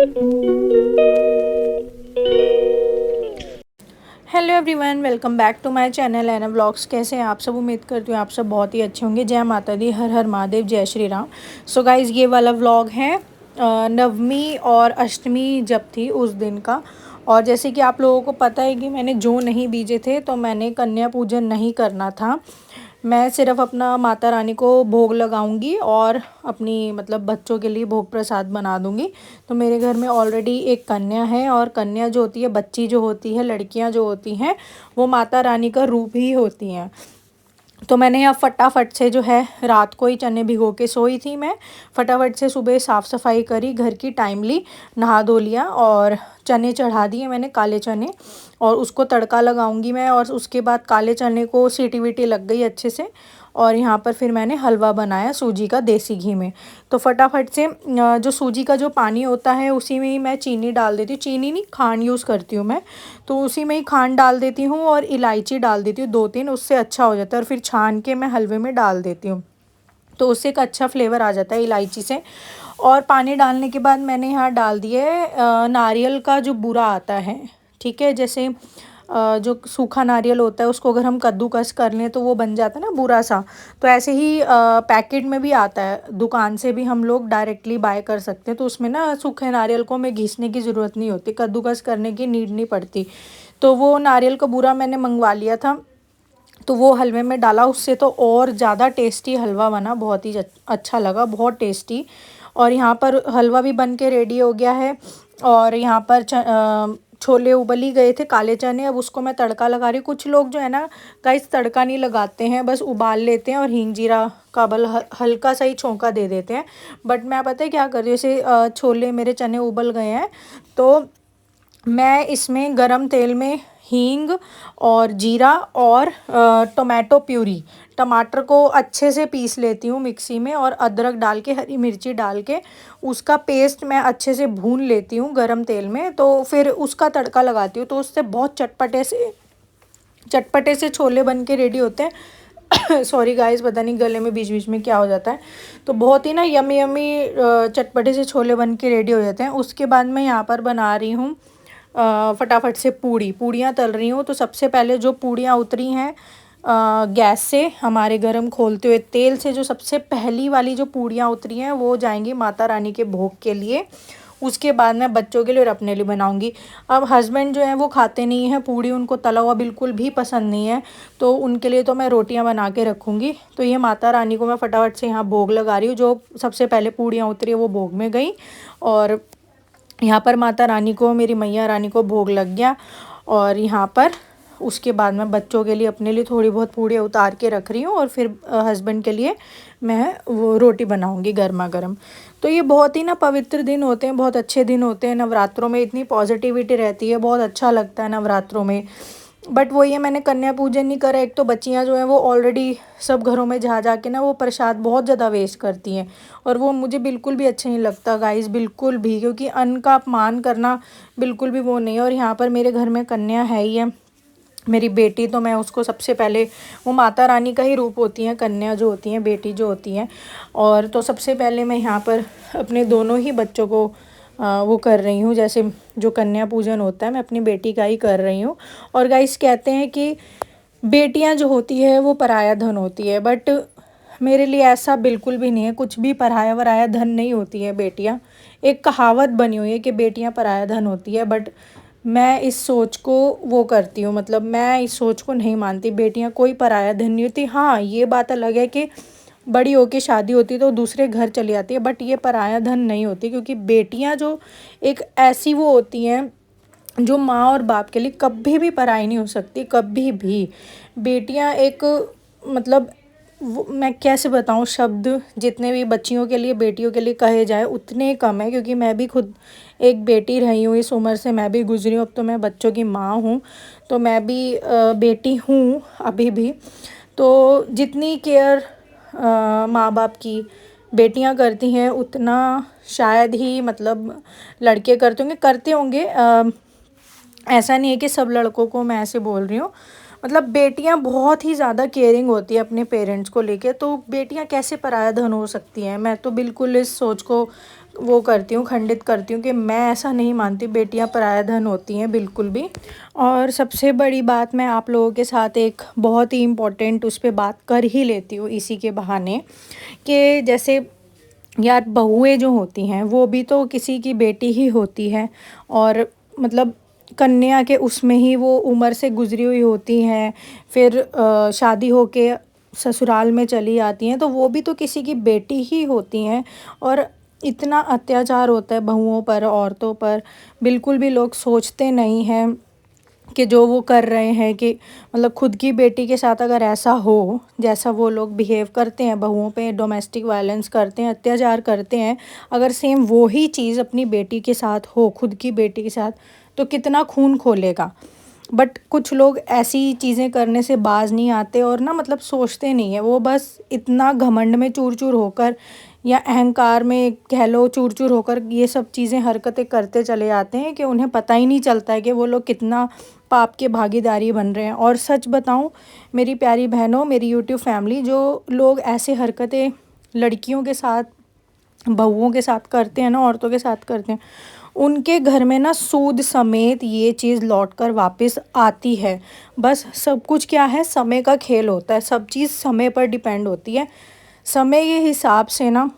Hello everyone, welcome back to my channel Ena vlogs. कैसे हैं आप सब? उम्मीद करती हूँ आप सब बहुत ही अच्छे होंगे। जय माता दी, हर हर महादेव, जय श्री राम। सो गाइज़, ये वाला व्लॉग है नवमी और अष्टमी जब थी उस दिन का। और जैसे कि आप लोगों को पता है कि मैंने जो नहीं बीजे थे, तो मैंने कन्या पूजन नहीं करना था। मैं सिर्फ़ अपना माता रानी को भोग लगाऊंगी और अपनी मतलब बच्चों के लिए भोग प्रसाद बना दूंगी। तो मेरे घर में ऑलरेडी एक कन्या है, और कन्या जो होती है, बच्ची जो होती है, लड़कियां जो होती हैं, वो माता रानी का रूप ही होती हैं। तो मैंने यहाँ फटाफट से जो है रात को ही चने भिगो के सोई थी मैं। फटाफट से सुबह साफ़ सफाई करी घर की, टाइमली नहा धो लिया और चने चढ़ा दिए मैंने, काले चने। और उसको तड़का लगाऊंगी मैं, और उसके बाद काले चने को सीटी वीटी लग गई अच्छे से। और यहाँ पर फिर मैंने हलवा बनाया सूजी का, देसी घी में। तो फटाफट से जो सूजी का जो पानी होता है उसी में ही मैं चीनी डाल देती हूँ। चीनी नहीं, खांड यूज़ करती हूँ मैं। तो उसी में ही खांड डाल देती हूँ और इलायची डाल देती हूँ 2-3, उससे अच्छा हो जाता है। और फिर छान के मैं हलवे में डाल देती हूँ, तो उससे एक अच्छा फ्लेवर आ जाता है इलायची से। और पानी डालने के बाद मैंने यहाँ डाल दिए नारियल का जो बूरा आता है, ठीक है। जैसे जो सूखा नारियल होता है उसको अगर हम कद्दूकस कर लें तो वो बन जाता है ना बूरा सा। तो ऐसे ही पैकेट में भी आता है, दुकान से भी हम लोग डायरेक्टली बाय कर सकते हैं। तो उसमें ना सूखे नारियल को हमें घिसने की ज़रूरत नहीं होती, कद्दूकस करने की नीड नहीं पड़ती। तो वो नारियल का बूरा मैंने मंगवा लिया था, तो वो हलवे में डाला। उससे तो और ज़्यादा टेस्टी हलवा बना, बहुत ही अच्छा लगा, बहुत टेस्टी। और यहाँ पर हलवा भी बन के रेडी हो गया है। और यहाँ पर छोले उबल ही गए थे, काले चने। अब उसको मैं तड़का लगा रही हूँ। कुछ लोग जो है ना गाइस, तड़का नहीं लगाते हैं, बस उबाल लेते हैं और हींग जीरा का बल हल्का सा ही छौंका दे देते हैं। बट मैं पता है क्या कर रही हूँ, जैसे छोले मेरे चने उबल गए हैं, तो मैं इसमें गरम तेल में हींग और जीरा और टोमेटो प्यूरी, टमाटर को अच्छे से पीस लेती हूँ मिक्सी में, और अदरक डाल के, हरी मिर्ची डाल के उसका पेस्ट मैं अच्छे से भून लेती हूँ गरम तेल में। तो फिर उसका तड़का लगाती हूँ, तो उससे बहुत चटपटे से छोले बन के रेडी होते हैं। सॉरी गाइस, पता नहीं गले में बीच बीच में क्या हो जाता है। तो बहुत ही ना यमी यमी चटपटे से छोले बन के रेडी हो जाते हैं। उसके बाद मैं यहाँ पर बना रही हूँ फटाफट से पूड़ियाँ तल रही हूँ। तो सबसे पहले जो पूड़ियाँ उतरी हैं गैस से हमारे गरम खोलते हुए तेल से, जो सबसे पहली वाली जो पूड़ियाँ उतरी हैं वो जाएंगी माता रानी के भोग के लिए। उसके बाद मैं बच्चों के लिए और अपने लिए बनाऊंगी। अब हस्बैंड जो हैं वो खाते नहीं हैं पूड़ी, उनको तला हुआ बिल्कुल भी पसंद नहीं है, तो उनके लिए तो मैं रोटियां बना के रखूँगी। तो ये माता रानी को मैं फटाफट से यहाँ भोग लगा रही हूँ। जो सबसे पहले पूड़ियाँ उतरी है वो भोग में गई, और यहाँ पर माता रानी को, मेरी मैया रानी को भोग लग गया। और यहाँ पर उसके बाद मैं बच्चों के लिए, अपने लिए थोड़ी बहुत पूड़ियाँ उतार के रख रही हूँ, और फिर हस्बैंड के लिए मैं वो रोटी बनाऊँगी गर्मा गर्म। तो ये बहुत ही ना पवित्र दिन होते हैं, बहुत अच्छे दिन होते हैं। नवरात्रों में इतनी पॉजिटिविटी रहती है, बहुत अच्छा लगता है नवरात्रों में। बट वही है, मैंने कन्या पूजन नहीं करा। एक तो बच्चियां जो हैं वो ऑलरेडी सब घरों में जा जा के ना वो प्रसाद बहुत ज़्यादा वेस्ट करती हैं, और वो मुझे बिल्कुल भी अच्छा नहीं लगता गाइस, बिल्कुल भी। क्योंकि अन्न का अपमान करना बिल्कुल भी वो नहीं है। और यहाँ पर मेरे घर में कन्या है ही है, मेरी बेटी। तो मैं उसको सबसे पहले, वो माता रानी का ही रूप होती हैं कन्या जो होती हैं, बेटी जो होती हैं। और तो सबसे पहले मैं यहाँ पर अपने दोनों ही बच्चों को वो कर रही हूँ। जैसे जो कन्या पूजन होता है मैं अपनी बेटी का ही कर रही हूँ। और गाइस, कहते हैं कि बेटियाँ जो होती है वो पराया धन होती है, बट मेरे लिए ऐसा बिल्कुल भी नहीं है। कुछ भी पराया वराया धन नहीं होती है बेटियाँ। एक कहावत बनी हुई है कि बेटियाँ पराया धन होती है, बट मैं इस सोच को वो करती हूँ, मतलब मैं इस सोच को नहीं मानती। बेटियाँ कोई पराया धन नहीं होती। हाँ, ये बात अलग है कि बड़ी होके शादी होती है तो दूसरे घर चली जाती है, बट ये पराया धन नहीं होती। क्योंकि बेटियाँ जो एक ऐसी वो होती हैं जो माँ और बाप के लिए कभी भी पराई नहीं हो सकती, कभी भी। बेटियाँ एक, मतलब मैं कैसे बताऊँ, शब्द जितने भी बच्चियों के लिए, बेटियों के लिए कहे जाए उतने कम है। क्योंकि मैं भी खुद एक बेटी रही हूँ, इस उम्र से मैं भी गुजरी हूँ। अब तो मैं बच्चों की माँ हूँ, तो मैं भी बेटी हूँ अभी भी। तो जितनी केयर माँ बाप की बेटियाँ करती हैं, उतना शायद ही मतलब लड़के करते होंगे। ऐसा नहीं है कि सब लड़कों को मैं ऐसे बोल रही हूँ। मतलब बेटियाँ बहुत ही ज़्यादा केयरिंग होती है अपने पेरेंट्स को लेके। तो बेटियाँ कैसे पराया धन हो सकती हैं? मैं तो बिल्कुल इस सोच को वो करती हूँ, खंडित करती हूँ कि मैं ऐसा नहीं मानती बेटियाँ पराया धन होती हैं, बिल्कुल भी। और सबसे बड़ी बात, मैं आप लोगों के साथ एक बहुत ही इम्पोर्टेंट उस पे बात कर ही लेती हूँ इसी के बहाने, कि जैसे यार बहुएँ जो होती हैं वो भी तो किसी की बेटी ही होती है, और मतलब कन्या के उसमें ही वो उम्र से गुजरी हुई होती हैं, फिर शादी होके ससुराल में चली जाती हैं, तो वो भी तो किसी की बेटी ही होती हैं। और इतना अत्याचार होता है बहुओं पर, औरतों पर, बिल्कुल भी लोग सोचते नहीं हैं कि जो वो कर रहे हैं, कि मतलब खुद की बेटी के साथ अगर ऐसा हो, जैसा वो लोग बिहेव करते हैं बहुओं पे, डोमेस्टिक वायलेंस करते हैं, अत्याचार करते हैं, अगर सेम वो ही चीज़ अपनी बेटी के साथ हो, खुद की बेटी के साथ, तो कितना खून खोलेगा। बट कुछ लोग ऐसी चीज़ें करने से बाज नहीं आते, और ना मतलब सोचते नहीं है, वो बस इतना घमंड में चूर चूर होकर, या अहंकार में कह लो चूर चूर होकर, ये सब चीज़ें हरकतें करते चले जाते हैं कि उन्हें पता ही नहीं चलता है कि वो लोग कितना पाप के भागीदारी बन रहे हैं। और सच बताऊं मेरी प्यारी बहनों, मेरी यूट्यूब फैमिली, जो लोग ऐसे हरकतें लड़कियों के साथ, बहुओं के साथ करते हैं ना, औरतों के साथ करते हैं, उनके घर में ना सूद समेत ये चीज़ लौट कर वापस आती है। बस सब कुछ क्या है, समय का खेल होता है, सब चीज़ समय पर डिपेंड होती है। समय के हिसाब से ना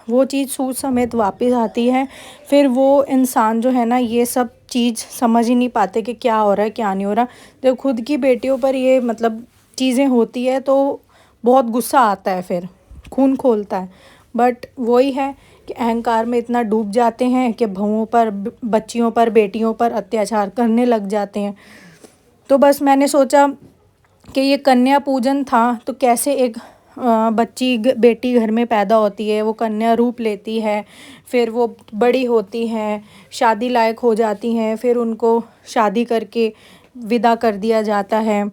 वो चीज़ सूद समेत वापस आती है। फिर वो इंसान जो है ना, ये सब चीज़ समझ ही नहीं पाते कि क्या हो रहा है क्या नहीं हो रहा। जब खुद की बेटियों पर ये मतलब चीज़ें होती है तो बहुत गुस्सा आता है, फिर खून खोलता है। बट वही है कि अहंकार में इतना डूब जाते हैं कि बहुओं पर, बच्चियों पर, बेटियों पर अत्याचार करने लग जाते हैं। तो बस मैंने सोचा कि ये कन्या पूजन था, तो कैसे एक बेटी घर में पैदा होती है, वो कन्या रूप लेती है, फिर वो बड़ी होती हैं, शादी लायक हो जाती हैं, फिर उनको शादी करके विदा कर दिया जाता है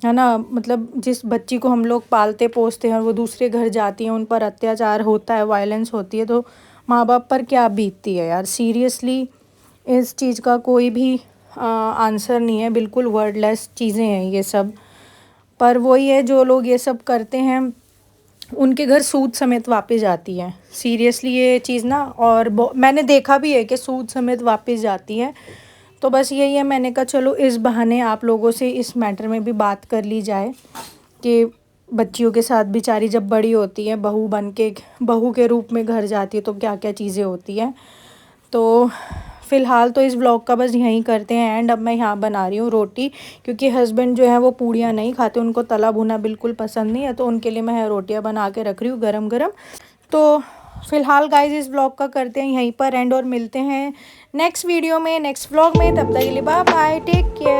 ना। मतलब जिस बच्ची को हम लोग पालते पोसते हैं, वो दूसरे घर जाती हैं, उन पर अत्याचार होता है, वायलेंस होती है, तो माँ बाप पर क्या बीतती है यार। सीरियसली इस चीज़ का कोई भी आंसर नहीं है, बिल्कुल वर्डलेस चीज़ें हैं ये सब। पर वही है, जो लोग ये सब करते हैं उनके घर सूद समेत वापस जाती है। सीरियसली ये चीज़ ना, और मैंने देखा भी है कि सूद समेत वापस जाती है। तो बस यही है, मैंने कहा चलो इस बहाने आप लोगों से इस मैटर में भी बात कर ली जाए कि बच्चियों के साथ बेचारी जब बड़ी होती है, बहू के रूप में घर जाती है, तो क्या क्या चीज़ें होती हैं। तो फ़िलहाल तो इस व्लॉग का बस यहीं करते हैं एंड। अब मैं यहाँ बना रही हूँ रोटी, क्योंकि हस्बैंड जो है वो पूड़ियाँ नहीं खाते, उनको तला भुना बिल्कुल पसंद नहीं है, तो उनके लिए मैं रोटियाँ बना के रख रही हूँ गरम गरम। तो फ़िलहाल गाइज इस व्लॉग का करते हैं यहीं पर एंड, और मिलते हैं नेक्स्ट वीडियो में, नेक्स्ट व्लॉग में। तब तक के लिए बाय बाय, टेक केयर।